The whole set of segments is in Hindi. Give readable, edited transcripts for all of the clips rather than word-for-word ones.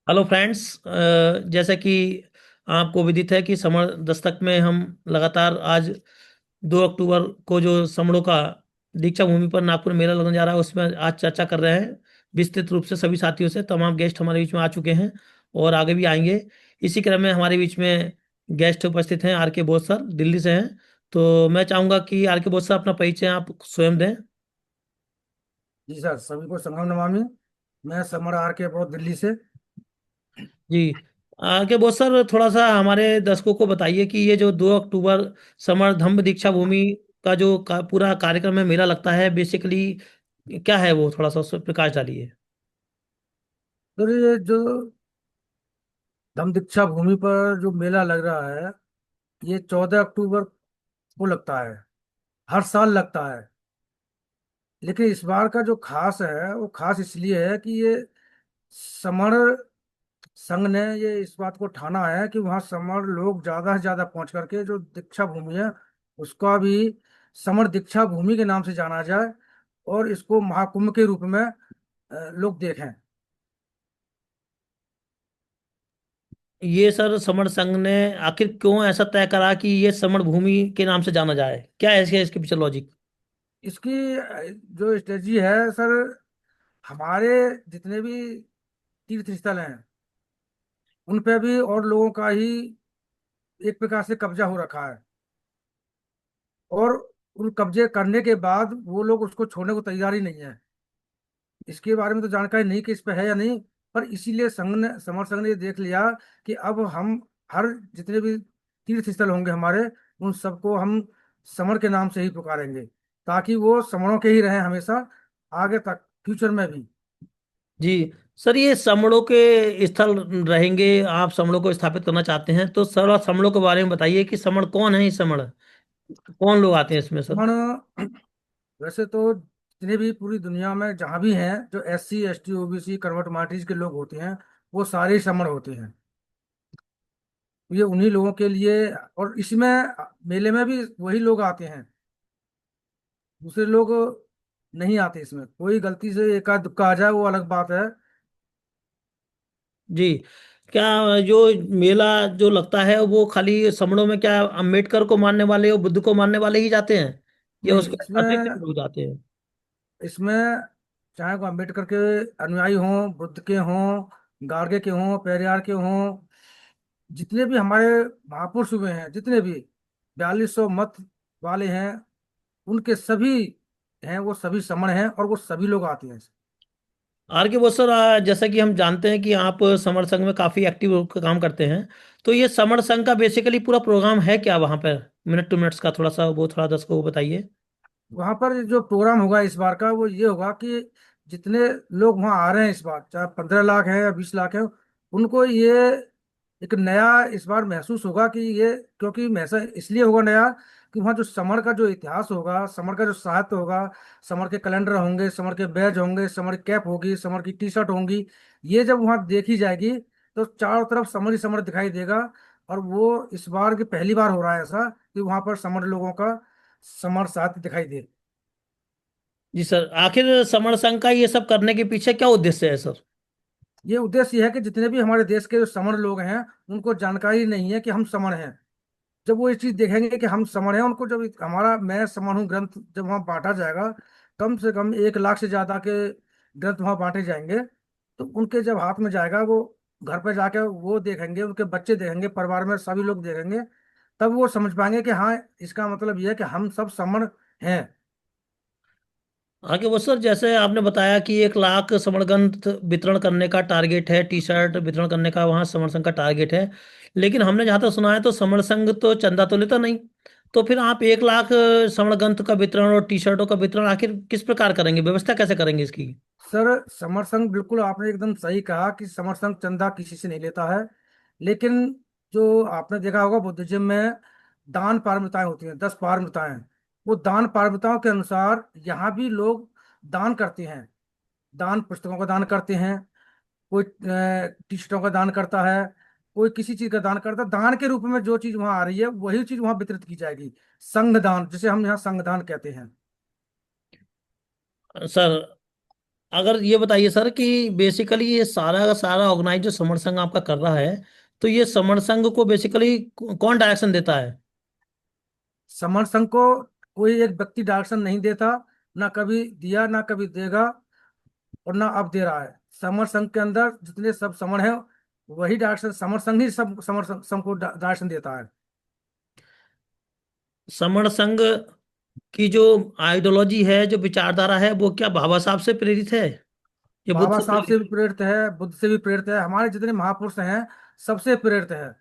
Hello friends. जैसा कि आपको विदित है कि समर दस्तक में हम लगातार आज 2 अक्टूबर को जो समरों का दीक्षा भूमि पर नागपुर मेला लगने जा रहा है उसमें आज चर्चा कर रहे हैं विस्तृत रूप से सभी साथियों से। तमाम गेस्ट हमारे बीच में आ चुके हैं और आगे भी आएंगे। इसी क्रम में हमारे बीच में गेस्ट उपस्थित हैं, आर के बोस सर दिल्ली से हैं। तो मैं चाहूंगा कि आर के बोस सर अपना परिचय आप स्वयं दें। जी सर, सभी को संगम नमामि। मैं समर आर के बहुत दिल्ली से। जी। आगे बहुत सर थोड़ा सा हमारे दर्शकों को बताइए कि ये जो 2 अक्टूबर समर धम्म दीक्षा भूमि का जो पूरा कार्यक्रम में मेला लगता है बेसिकली क्या है, वो थोड़ा सा उस पर प्रकाश डालिए। तो ये जो धम्म दीक्षा भूमि पर जो मेला लग रहा है, ये 14 अक्टूबर को लगता है। हर साल लगता है। लेकिन इस बार का जो खास है वो खास इसलिए है कि ये समर संघ ने ये इस बात को ठाना है कि वहाँ समर लोग ज्यादा से ज्यादा पहुंच करके जो दीक्षा भूमि है उसका भी समर दीक्षा भूमि के नाम से जाना जाए और इसको महाकुंभ के रूप में लोग देखें। ये सर समर संघ ने आखिर क्यों ऐसा तय करा कि ये समर भूमि के नाम से जाना जाए, क्या है इसके पीछे लॉजिक? इसकी जो स्ट्रेटजी है सर, हमारे जितने भी तीर्थ स्थल हैं उन पे भी और लोगों का ही एक प्रकार से कब्जा हो रखा है। और उन कब्जे करने के बाद वो लोग उसको छोड़ने को तैयार ही नहीं है। इसके बारे में तो जानकारी नहीं कि इस पे है या नहीं, पर इसीलिए संघ ने समर संघ ने ये देख लिया कि अब हम हर जितने भी तीर्थ स्थल होंगे हमारे, उन सबको हम समर के नाम से ही पुकारेंगे, ताकि वो समरों के ही रहें हमेशा, आगे तक फ्यूचर में भी। जी सर, ये समड़ों के स्थल रहेंगे, आप समड़ों को स्थापित करना चाहते हैं तो सर समड़ों के बारे में बताइए कि समड़ कौन है, ये समड़ कौन लोग आते हैं इसमें सर? समण वैसे तो जितने भी पूरी दुनिया में जहाँ भी हैं, जो SC ST OBC convert minorities के लोग होते हैं, वो सारे ही समण होते हैं। ये उन्हीं लोगों के लिए। और इसमें मेले में भी वही लोग आते हैं, दूसरे लोग नहीं आते। इसमें कोई गलती से एकाध दुक्का आ जाए वो अलग बात है। जी। क्या जो मेला जो लगता है वो खाली समणों में क्या अम्बेडकर को मानने वाले और बुद्ध को मानने वाले ही जाते हैं या नहीं, उसके अतिरिक्त इसमें भी लोग जाते हैं? इसमें चाहे वो अम्बेडकर के अनुयायी हों, बुद्ध के हों, गार्गे के हों, पेरियार के हों, जितने भी हमारे महापुरुष हुए हैं, जितने भी 4200 मत वाले हैं, उनके सभी हैं, वो सभी समण हैं और वो सभी लोग आते हैं। आर के बोस सर, जैसा कि हम जानते हैं कि आप समर संघ में काफी एक्टिव होकर काम करते हैं, तो ये समर संघ का बेसिकली पूरा प्रोग्राम है क्या वहां पर? मिनट टू मिनट्स का थोड़ा सा वो थोड़ा दर्शकों को बताइए। वहां पर जो प्रोग्राम होगा इस बार का, वो ये होगा कि जितने लोग वहां आ रहे हैं इस बार, चाहे 15 लाख है या 20 लाख है, उनको ये एक नया इस बार महसूस होगा कि ये, क्योंकि महसूस इसलिए होगा नया कि वहाँ जो समर का जो इतिहास होगा, समर का जो साहित्य होगा, समर के कैलेंडर होंगे, समर के बैज होंगे, समर की कैप होगी, समर की T-शर्ट होंगी, ये जब वहाँ देखी जाएगी तो चारों तरफ समर ही समर दिखाई देगा। और वो इस बार की पहली बार हो रहा है ऐसा कि वहाँ पर समर लोगों का समर साहित्य दिखाई दे। जी सर, आखिर समर संघ का ये सब करने के पीछे क्या उद्देश्य है सर? ये उद्देश्य ये है कि जितने भी हमारे देश के जो समर लोग हैं उनको जानकारी नहीं है कि हम समर हैं। जब वो ये चीज देखेंगे कि हम समर हैं, उनको जब हमारा मैं समर हूँ ग्रंथ जब वहाँ बांटा जाएगा, कम से कम 1 लाख से ज्यादा के ग्रंथ वहाँ बांटे जाएंगे, तो उनके जब हाथ में जाएगा, वो घर पर जाके वो देखेंगे, उनके बच्चे देखेंगे, परिवार में सभी लोग देखेंगे, तब वो समझ पाएंगे कि हाँ, इसका मतलब ये है कि हम सब समर हैं। आगे वो सर, जैसे आपने बताया कि 1 लाख समर ग्रंथ वितरण करने का टारगेट है, टी शर्ट वितरण करने का वहाँ समर संघ का टारगेट है, लेकिन हमने जहाँ तक सुना है तो समर संघ तो चंदा तो लेता नहीं। तो फिर आप 1 लाख समर ग्रंथ का वितरण और टी शर्टों का वितरण आखिर किस प्रकार करेंगे, व्यवस्था कैसे करेंगे इसकी? सर, समर संघ बिल्कुल आपने एकदम सही कहा कि समर संघ चंदा किसी से नहीं लेता है। लेकिन जो आपने देखा होगा बुद्धिज्म में दान पारमिताएं होती हैं, 10 पारमिताएं। वो दान पारमिताओं के अनुसार यहाँ भी लोग दान करते हैं। दान पुस्तकों का दान करते हैं, कोई T-शर्टों का दान करता है, कोई किसी चीज का दान करता है। दान के रूप में जो चीज वहां आ रही है वही चीज वहां वितरित की जाएगी। संघ दान, जिसे हम यहाँ संघ दान कहते हैं। सर अगर ये बताइए सर कि बेसिकली ये सारा का सारा ऑर्गेनाइज जो समर संघ आपका कर रहा है, तो ये समर संघ को बेसिकली कौन डायरेक्शन देता है? समर संघ को कोई एक व्यक्ति डायरेक्शन नहीं देता, ना कभी दिया ना कभी देगा, और ना अब दे रहा है। समर संघ के अंदर जितने सब समर हैं, वही डायरेक्शन, समर संघ ही सब समर संघ को डायरेक्शन देता है। समर संघ की जो आइडियोलॉजी है, जो विचारधारा है, वो क्या बाबा साहब से प्रेरित है या बुद्ध बाबा से साहब से प्रेरित भी प्रेरित है, बुद्ध से भी प्रेरित है, हमारे जितने महापुरुष हैं सबसे प्रेरित है।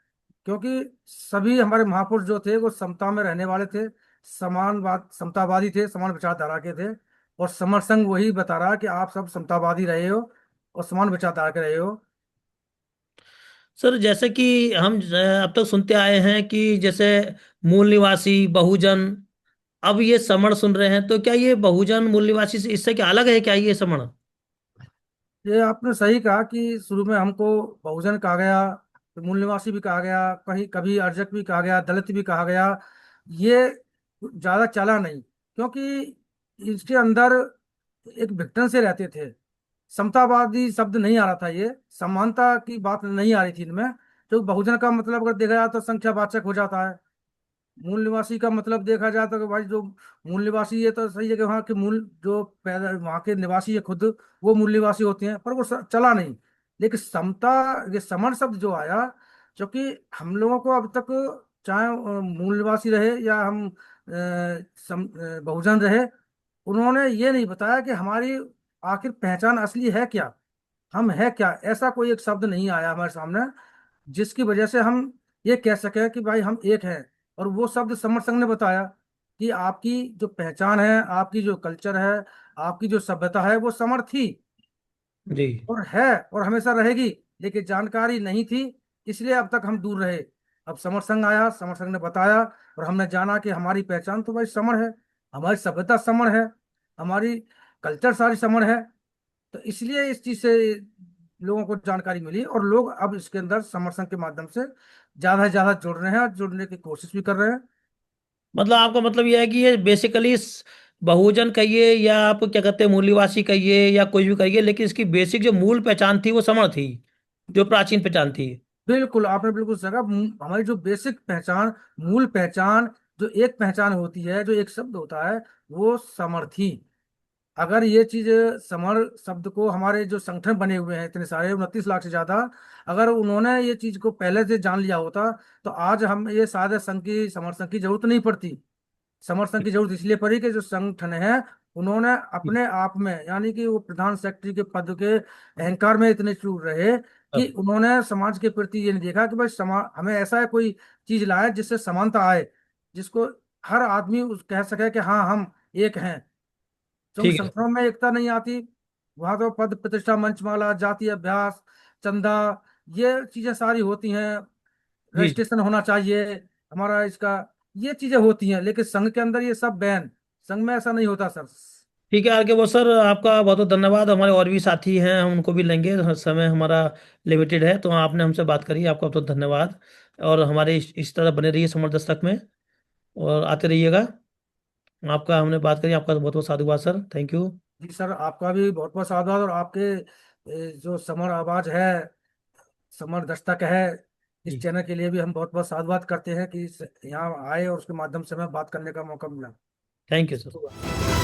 क्योंकि सभी हमारे महापुरुष जो थे वो समता में रहने वाले थे, समानवाद समतावादी थे, समान विचारधारा के थे। और समर संघ वही बता रहा है कि आप सब समतावादी रहे हो और समान विचारधारा के रहे हो। सर? जैसे कि हम अब तक सुनते आए हैं कि जैसे मूल निवासी, बहुजन, अब ये समण सुन रहे हैं, तो क्या ये बहुजन मूल निवासी से इससे क्या अलग है क्या ये समण? ये आपने सही कहा कि शुरू में हमको बहुजन कहा गया, फिर मूल निवासी भी कहा गया, कहीं कभी अर्जक भी कहा गया, दलित भी कहा गया। ये ज्यादा चला नहीं, क्योंकि इसके अंदर एक विघटन से रहते थे। समतावादी शब्द नहीं आ रहा था, ये समानता की बात नहीं आ रही थी इनमें। तो बहुजन का मतलब अगर देखा जाए तो संख्यावाचक हो जाता है। मूल निवासी का मतलब देखा जाए तो कि भाई जो मूल निवासी, ये तो सही है कि वहाँ के मूल जो पैदा वहाँ के निवासी है खुद, वो मूल निवासी होते हैं, पर वो चला नहीं। लेकिन समता, ये समर शब्द जो आया, क्योंकि हम लोगों को अब तक, चाहे मूल निवासी रहे या हम बहुजन रहे, उन्होंने ये नहीं बताया कि हमारी आखिर पहचान असली है क्या, हम है क्या। ऐसा कोई एक शब्द नहीं आया हमारे सामने जिसकी वजह से हम ये कह सके कि भाई हम एक हैं। और वो शब्द समर संघ ने बताया कि आपकी जो पहचान है, आपकी जो कल्चर है, आपकी जो सभ्यता है, वो समर थी जी। और है और हमेशा रहेगी। लेकिन जानकारी नहीं थी, इसलिए अब तक हम दूर रहे। अब समर संघ आया, समर संघ ने बताया, और हमने जाना कि हमारी पहचान तो भाई समर है, हमारी सभ्यता समर है, हमारी कल्चर सारी समर है। तो इसलिए इस चीज से लोगों को जानकारी मिली, और लोग अब इसके अंदर समर्थन के माध्यम से ज्यादा से ज्यादा जुड़ रहे हैं और जुड़ने की कोशिश भी कर रहे हैं। मतलब आपका मतलब यह है कि ये बेसिकली बहुजन कहिए या आप क्या कहते हैं मूल्यवासी कहिए या कुछ भी कहिए, लेकिन इसकी बेसिक जो मूल पहचान थी वो समण थी, जो प्राचीन पहचान थी। बिल्कुल, आपने बिल्कुल सही कहा। हमारी जो बेसिक पहचान, मूल पहचान, जो एक पहचान होती है, जो एक शब्द होता है, वो समर थी। अगर ये चीज, समर शब्द को हमारे जो संगठन बने हुए हैं इतने सारे 29 लाख से ज्यादा, अगर उन्होंने ये चीज को पहले से जान लिया होता, तो आज हम ये सारे संघ की, समर संघ की जरूरत नहीं पड़ती। समर्थन की जरूरत इसलिए पड़ी कि जो संगठन है, उन्होंने अपने आप में, यानी कि वो प्रधान सेक्रेटरी के पद के अहंकार में इतने चूर रहे कि अब उन्होंने समाज के प्रति ये नहीं देखा कि भाई हमें ऐसा है कोई चीज लाए जिससे समानता आए, जिसको हर आदमी कह सके कि हाँ हम एक हैं। क्योंकि ठीक है। संगठनों में एकता नहीं आती, वहां तो पद प्रतिष्ठा, मंचमाला, जाति अभ्यास, चंदा, ये चीजें सारी होती हैं। जी जी। रजिस्ट्रेशन होना चाहिए हमारा इसका, ये चीजें होती हैं। लेकिन संघ के अंदर ये सब बैन, संघ में ऐसा नहीं होता सर। ठीक है आगे वो सर, आपका बहुत बहुत धन्यवाद। हमारे और भी साथी हैं, हम उनको भी लेंगे, समय हमारा लिमिटेड है, तो आपने हमसे बात करी, आपका बहुत बहुत धन्यवाद। और हमारे इस तरह बने रहिए समर दस्तक में, और आते रहिएगा। आपका हमने बात करी, आपका बहुत बहुत साधुवाद सर, थैंक यू। जी सर, आपका भी बहुत बहुत साधुवाद। और आपके जो समर आवाज है, समर दस्तक है, इस जी। चैनल के लिए भी हम बहुत बहुत साधुवाद करते हैं कि यहाँ आए और उसके माध्यम से हमें बात करने का मौका मिला। Thank you sir.